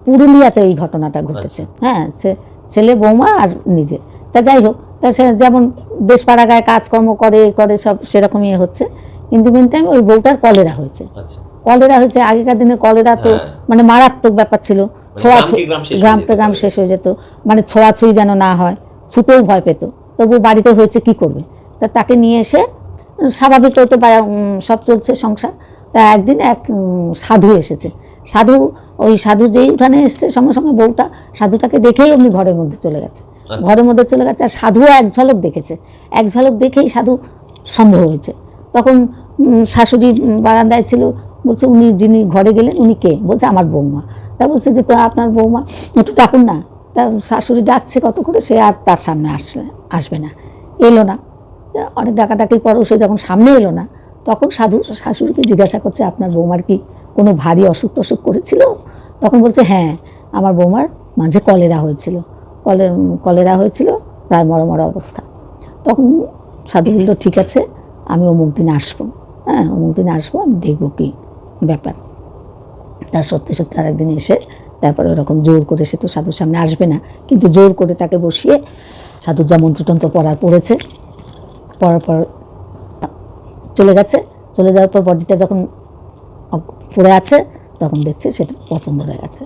পুরুলিয়াতে এই ঘটনাটা ঘটেছে। হ্যাঁ, ছেলে বৌমা আর নিজে। তা যাই হোক, তা সে যেমন দেশ পাড়াগায় কাজকর্ম করে সব সেরকমই হচ্ছে, কিন্তু মিন টাইম ওই বউটার কলেরা হয়েছে। কলেরা হয়েছে, আগেকার দিনে কলেরা তো মানে মারাত্মক ব্যাপার ছিল, গ্রাম শেষ হয়ে যেত, মানে ছোঁয়াছুঁই যেন না হয়, ছুতেও ভয় পেত, তবু বাড়িতে হয়েছে কি করবে, তা তাকে নিয়ে এসে স্বাভাবিক হয়তো সব চলছে সংসার। তা একদিন এক সাধু এসেছে, সাধু যেই উঠানে এসছে সঙ্গে সঙ্গে বউটা সাধুটাকে দেখেই অমনি ঘরের মধ্যে চলে গেছে। আর সাধুও এক ঝলক দেখেছে, এক ঝলক দেখেই সাধু সন্দেহ হয়েছে। তখন শাশুড়ি বারান্দায় ছিল, বলছে উনি যিনি ঘরে গেলেন উনি কে? বলছে আমার বৌমা। তা বলছে যে তো আপনার বৌমা, একটু ডাকুন না। তা শাশুড়ি ডাকছে কত করে, সে আর তার সামনে আসবে না, এলো না। অনেক ডাকাডাকির পরও সে যখন সামনে এলো না, তখন সাধু শাশুড়িকে জিজ্ঞাসা করছে আপনার বৌমার কি কোনো ভারী অসুখ টসুখ করেছিল? তখন বলছে হ্যাঁ, আমার বৌমার মাঝে কলেরা হয়েছিল, প্রায় মরা অবস্থা। তখন সাধু বলল ঠিক আছে, আমি অমুক দিন আসবো, হ্যাঁ অমুক দিন আসবো, আমি দেখবো কি ব্যাপার। তার সত্যি আর একদিন এসে তারপরে ওরকম জোর করে, সে তো সাধুর সামনে আসবে না, কিন্তু জোর করে তাকে বসিয়ে সাধুর যা মন্ত্রতন্ত্র পড়ার পর চলে যাওয়ার পর বডিটা যখন পড়ে আছে, তখন দেখছে সেটা পছন্দ হয়ে গেছে।